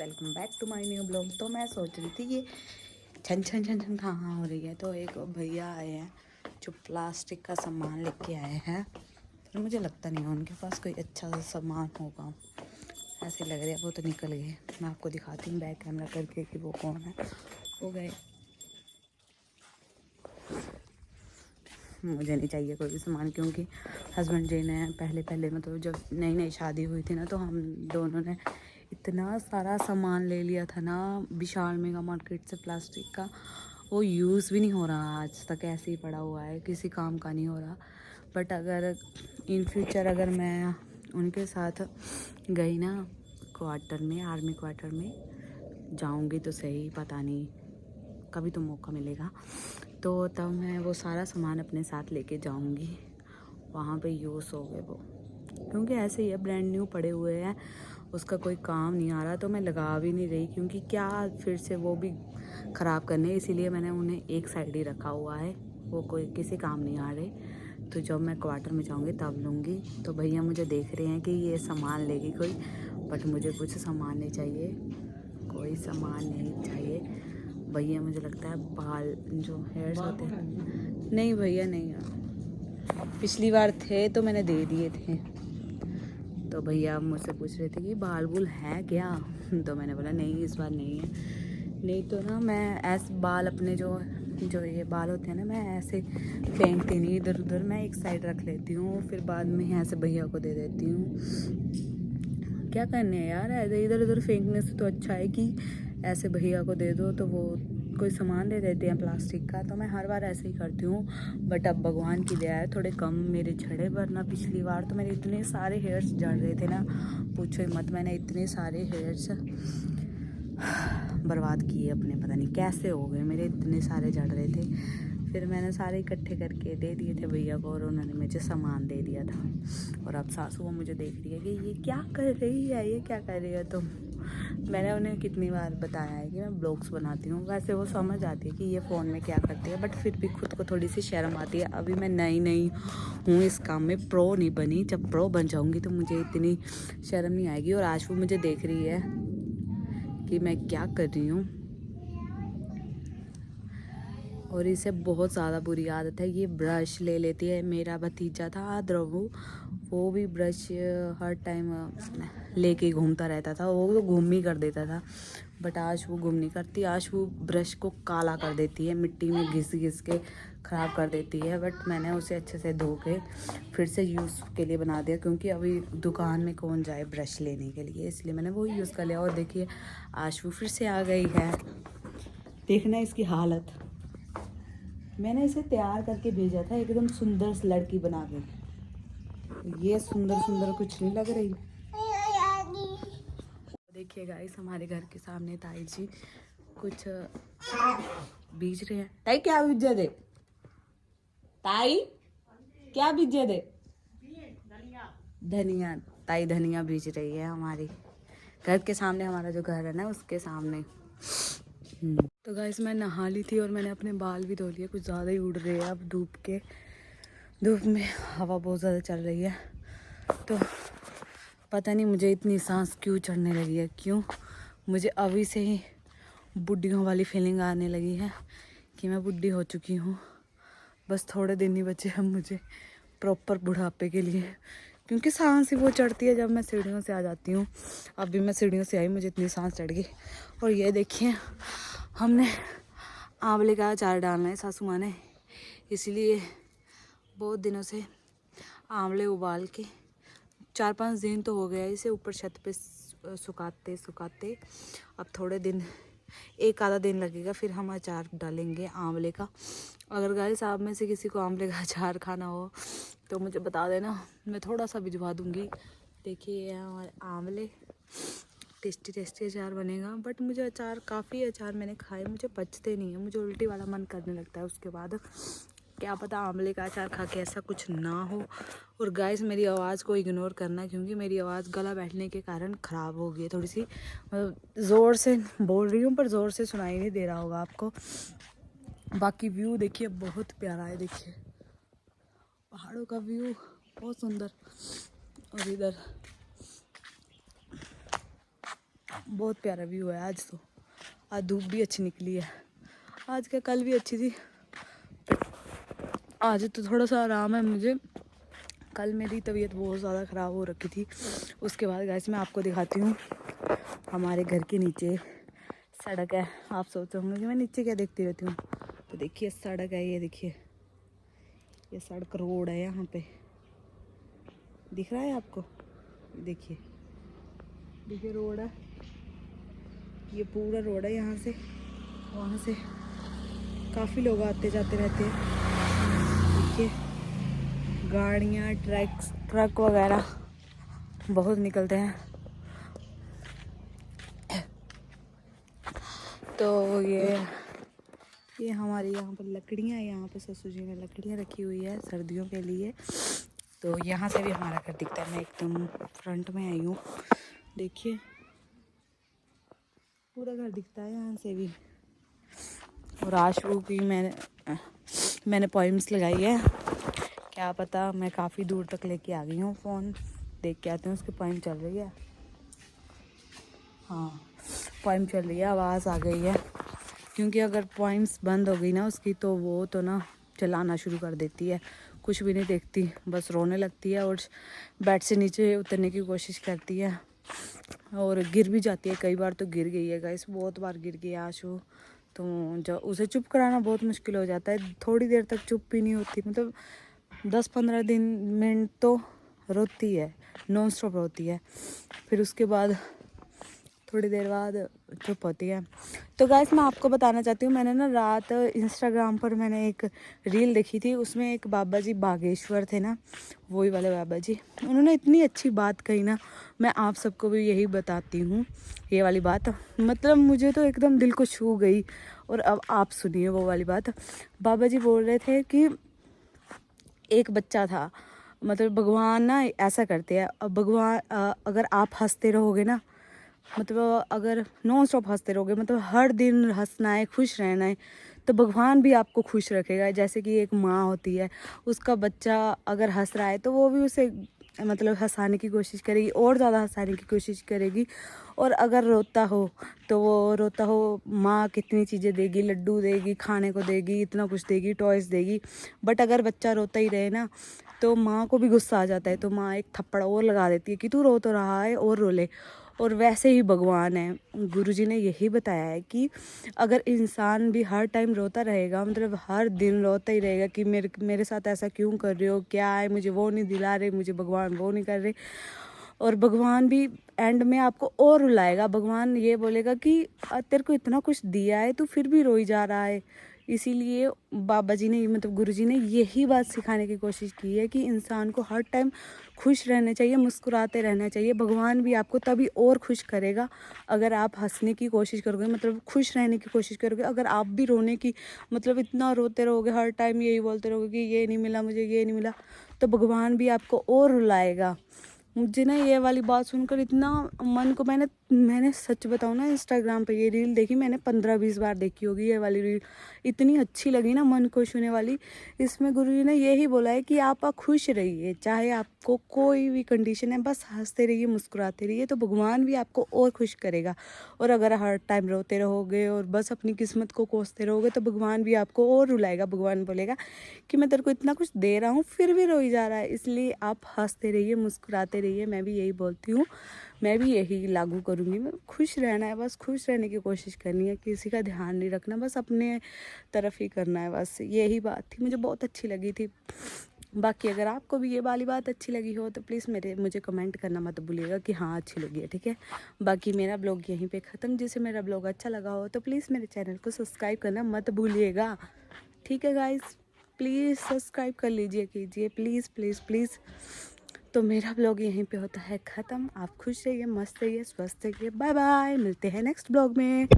Welcome back to my new blog. तो मैं सोच रही थी ये छन छन छन छन कहाँ हो रही है। तो एक भैया आए हैं जो प्लास्टिक का सामान लेके आए हैं, पर मुझे लगता नहीं है उनके पास कोई अच्छा सा सामान होगा। ऐसे लग रहा है। वो तो निकल गए। मैं आपको दिखाती हूँ बैक कैमरा करके कि वो कौन है। वो गए। मुझे नहीं चाहिए कोई भी सामान, क्योंकि हस्बैंड जी ने पहले मतलब जब नई नई शादी हुई थी ना, तो हम दोनों ने इतना सारा सामान ले लिया था ना विशाल मेगा मार्केट से प्लास्टिक का। वो यूज़ भी नहीं हो रहा, आज तक ऐसे ही पड़ा हुआ है, किसी काम का नहीं हो रहा। बट अगर इन फ्यूचर अगर मैं उनके साथ गई ना क्वार्टर में, आर्मी क्वार्टर में जाऊंगी तो सही, पता नहीं कभी तो मौका मिलेगा, तो तब मैं वो सारा सामान अपने साथ लेके जाऊंगी। वहाँ पे यूज़ हो गए वो, क्योंकि ऐसे ही है, ब्रांड न्यू पड़े हुए हैं, उसका कोई काम नहीं आ रहा, तो मैं लगा भी नहीं रही, क्योंकि क्या फिर से वो भी ख़राब करने। इसीलिए मैंने उन्हें एक साइड ही रखा हुआ है, वो कोई किसी काम नहीं आ रहे। तो जब मैं क्वार्टर में जाऊंगी तब लूँगी। तो भैया मुझे देख रहे हैं कि ये सामान लेगी कोई, बट मुझे कुछ सामान नहीं चाहिए, कोई सामान नहीं चाहिए। भैया मुझे लगता है बाल जो हेयर्स होते हैं, नहीं भैया नहीं, पिछली बार थे तो मैंने दे दिए थे। तो भैया मुझसे पूछ रहे थे कि बाल बुल है क्या। तो मैंने बोला नहीं, इस बार नहीं है। नहीं तो ना मैं ऐसे बाल अपने जो जो ये बाल होते हैं ना, मैं ऐसे फेंकती नहीं इधर उधर, मैं एक साइड रख लेती हूँ, फिर बाद में ऐसे भैया को दे देती हूँ। क्या करने हैं यार, ऐसे इधर उधर फेंकने से तो अच्छा है कि ऐसे भैया को दे दो तो वो कोई सामान दे देते हैं प्लास्टिक का। तो मैं हर बार ऐसे ही करती हूँ। बट अब भगवान की दया है थोड़े कम मेरे झड़े, वरना पिछली बार तो मेरे इतने सारे हेयर्स झड़ रहे थे ना, पूछो ही मत। मैंने इतने सारे हेयर्स बर्बाद किए अपने, पता नहीं कैसे हो गए, मेरे इतने सारे झड़ रहे थे। फिर मैंने सारे इकट्ठे करके दे दिए थे भैया को, और उन्होंने मुझे सामान दे दिया था। और अब सासू वो मुझे देख रही है कि ये क्या कर रही है, ये क्या कर रही है तुम। मैंने उन्हें कितनी बार बताया है कि मैं ब्लॉग्स बनाती हूँ, वैसे वो समझ आती है कि ये फ़ोन में क्या करती है, बट फिर भी खुद को थोड़ी सी शर्म आती है। अभी मैं नई नई हूँ इस काम में, प्रो नहीं बनी। जब प्रो बन जाऊँगी तो मुझे इतनी शर्म नहीं आएगी। और आज वो मुझे देख रही है कि मैं क्या कर रही हूँ, और इसे बहुत ज़्यादा बुरी आदत है, ये ब्रश ले लेती है। मेरा भतीजा था ध्रुव, वो भी ब्रश हर टाइम लेके घूमता रहता था, वो तो घूम ही कर देता था। बट आज वो घूम नहीं करती, आज वो ब्रश को काला कर देती है, मिट्टी में घिस घिस के ख़राब कर देती है। बट मैंने उसे अच्छे से धो के फिर से यूज़ के लिए बना दिया, क्योंकि अभी दुकान में कौन जाए ब्रश लेने के लिए, इसलिए मैंने वो यूज़ कर लिया। और देखिए आज वो फिर से आ गई है, देखना इसकी हालत। मैंने इसे तैयार करके भेजा था एकदम सुंदर सी लड़की बना के, ये सुंदर सुंदर कुछ नहीं लग रही। देखिए गाइस, हमारे घर के सामने ताई जी कुछ बीज रहे हैं। ताई क्या बीजे दे, ताई क्या बीजे दे, धनिया। ताई धनिया बीज रही है हमारी घर के सामने, हमारा जो घर है ना उसके सामने। तो गाइस मैं नहा ली थी और मैंने अपने बाल भी धो लिए, कुछ ज़्यादा ही उड़ रहे हैं अब धूप में हवा बहुत ज़्यादा चल रही है। तो पता नहीं मुझे इतनी सांस क्यों चढ़ने लगी है, क्यों मुझे अभी से ही बुढ़ियों वाली फीलिंग आने लगी है कि मैं बुढ़ी हो चुकी हूँ। बस थोड़े दिन ही बचे हैं मुझे प्रॉपर बुढ़ापे के लिए, क्योंकि सांस ही वो चढ़ती है जब मैं सीढ़ियों से आ जाती हूँ। अभी मैं सीढ़ियों से आई, मुझे इतनी सांस चढ़ गई। और ये देखिए हमने आंवले का अचार डालना है सासू माँ ने, इसलिए बहुत दिनों से आंवले उबाल के 4-5 दिन तो हो गया इसे ऊपर छत पे सुखाते। अब थोड़े दिन, एक आधा दिन लगेगा, फिर हम अचार डालेंगे आंवले का। अगर गाइस आप में से किसी को आंवले का अचार खाना हो तो मुझे बता देना, मैं थोड़ा सा भिजवा दूँगी। देखिए ये हमारे आंवले, टेस्टी अचार बनेगा। बट मुझे अचार, काफ़ी अचार मैंने खाए, मुझे पचते नहीं है, मुझे उल्टी वाला मन करने लगता है उसके बाद। क्या पता आंवले का अचार खा के ऐसा कुछ ना हो। और गाइस मेरी आवाज़ को इग्नोर करना, क्योंकि मेरी आवाज़ गला बैठने के कारण ख़राब हो गई है थोड़ी सी। ज़ोर से बोल रही हूँ पर ज़ोर से सुनाई नहीं दे रहा होगा आपको। बाकी व्यू देखिए बहुत प्यारा है, देखिए पहाड़ों का व्यू बहुत सुंदर। और इधर बहुत प्यारा व्यू है आज तो। आज धूप भी अच्छी निकली है, आज क्या कल भी अच्छी थी, आज तो थोड़ा सा आराम है मुझे। कल मेरी तबीयत बहुत ज़्यादा ख़राब हो रखी थी। उसके बाद गाइस मैं आपको दिखाती हूँ, हमारे घर के नीचे सड़क है। आप सोच रहे होंगे कि मैं नीचे क्या देखती रहती हूँ, तो देखिए सड़क है, ये देखिए ये सड़क रोड है, यहाँ पे दिख रहा है आपको, देखिए देखिए रोड है, ये पूरा रोड है। यहाँ से वहाँ से काफ़ी लोग आते जाते रहते हैं, देखिए गाड़ियाँ ट्रक वगैरह बहुत निकलते हैं। तो ये हमारी यहाँ पर लकड़ियाँ, यहाँ पे ससुर जी ने लकड़ियाँ रखी हुई है सर्दियों के लिए। तो यहाँ से भी हमारा घर दिखता है। मैं एकदम फ्रंट में आई हूँ, देखिए पूरा घर दिखता है यहाँ से भी। और आशु की मैंने पॉइम्स लगाई है, क्या पता, मैं काफ़ी दूर तक लेके आ गई हूँ। फ़ोन देख के आते हैं, उसकी पॉइम चल रही है। हाँ पॉइम चल रही है, आवाज़ आ गई है, क्योंकि अगर पॉइम्स बंद हो गई ना उसकी, तो वो तो ना चलाना शुरू कर देती है, कुछ भी नहीं देखती, बस रोने लगती है और बेड से नीचे उतरने की कोशिश करती है और गिर भी जाती है। कई बार तो गिर गई है गाइस, बहुत बार गिर गई आशु। तो जब उसे चुप कराना बहुत मुश्किल हो जाता है, थोड़ी देर तक चुप भी नहीं होती, मतलब 10-15 मिनट तो रोती है, नॉन स्टॉप रोती है, फिर उसके बाद थोड़ी देर बाद चुप होती है। तो गाइस मैं आपको बताना चाहती हूँ, मैंने ना रात इंस्टाग्राम पर मैंने एक रील देखी थी, उसमें एक बाबा जी बागेश्वर थे ना, वही वाले बाबा जी, उन्होंने इतनी अच्छी बात कही ना, मैं आप सबको भी यही बताती हूँ ये वाली बात, मतलब मुझे तो एकदम दिल को छू गई। और अब आप सुनिए वो वाली बात। बाबा जी बोल रहे थे कि एक बच्चा था, मतलब भगवान ना ऐसा करते हैं, अब भगवान अगर आप हंसते रहोगे ना, मतलब अगर नॉन स्टॉप हंसते रहोगे, मतलब हर दिन हंसना है, खुश रहना है, तो भगवान भी आपको खुश रखेगा। जैसे कि एक माँ होती है, उसका बच्चा अगर हंस रहा है तो वो भी उसे मतलब हंसाने की कोशिश करेगी, और ज़्यादा हंसाने की कोशिश करेगी। और अगर रोता हो तो वो रोता हो, माँ कितनी चीज़ें देगी, लड्डू देगी, खाने को देगी, इतना कुछ देगी, टॉयज़ देगी। बट अगर बच्चा रोता ही रहे ना, तो माँ को भी गुस्सा आ जाता है, तो माँ एक थप्पड़ और लगा देती है कि तू रो तो रहा है और रो ले। और वैसे ही भगवान है, गुरुजी ने यही बताया है कि अगर इंसान भी हर टाइम रोता रहेगा, मतलब हर दिन रोता ही रहेगा कि मेरे साथ ऐसा क्यों कर रहे हो, क्या है, मुझे वो नहीं दिला रहे, मुझे भगवान वो नहीं कर रहे, और भगवान भी एंड में आपको और रुलाएगा। भगवान ये बोलेगा कि तेरे को इतना कुछ दिया है, तू फिर भी रोई जा रहा है। इसीलिए बाबा जी ने, मतलब गुरुजी ने यही बात सिखाने की कोशिश की है कि इंसान को हर टाइम खुश रहना चाहिए, मुस्कुराते रहना चाहिए। भगवान भी आपको तभी और खुश करेगा अगर आप हंसने की कोशिश करोगे, मतलब खुश रहने की कोशिश करोगे। अगर आप भी रोने की, मतलब इतना रोते रहोगे, हर टाइम यही बोलते रहोगे कि ये नहीं मिला मुझे, ये नहीं मिला, तो भगवान भी आपको और रुलाएगा। मुझे ना ये वाली बात सुनकर इतना मन को, मैंने सच बताऊँ ना, इंस्टाग्राम पे ये रील देखी, मैंने 15-20 बार देखी होगी ये वाली रील, इतनी अच्छी लगी ना, मन खुश होने वाली। इसमें गुरुजी ने यही बोला है कि आप खुश रहिए, चाहे आपको कोई भी कंडीशन है, बस हंसते रहिए, मुस्कुराते रहिए, तो भगवान भी आपको और खुश करेगा। और अगर हर टाइम रोते रहोगे और बस अपनी किस्मत को कोसते रहोगे, तो भगवान भी आपको और रुलाएगा। भगवान बोलेगा कि मैं तेरे को इतना कुछ दे रहा हूँ, फिर भी रोई जा रहा है। इसलिए आप हंसते रहिए, मुस्कुराते रहिए। मैं भी यही बोलती हूँ, मैं भी यही लागू करूँगी। मैं खुश रहना है, बस खुश रहने की कोशिश करनी है, किसी का ध्यान नहीं रखना, बस अपने तरफ ही करना है, बस यही बात थी, मुझे बहुत अच्छी लगी थी। बाकी अगर आपको भी ये वाली बात अच्छी लगी हो तो प्लीज़ मुझे कमेंट करना मत भूलिएगा कि हाँ अच्छी लगी है, ठीक है। बाकी मेरा ब्लॉग यहीं पे ख़त्म। जिसे मेरा ब्लॉग अच्छा लगा हो तो प्लीज़ मेरे चैनल को सब्सक्राइब करना मत भूलिएगा, ठीक है गाइज़। प्लीज़ सब्सक्राइब कर लीजिए, कीजिए, प्लीज़ प्लीज़ प्लीज़। तो मेरा ब्लॉग यहीं पे होता है ख़त्म। आप खुश रहिए, मस्त रहिए, स्वस्थ रहिए। बाय बाय, मिलते हैं नेक्स्ट ब्लॉग में।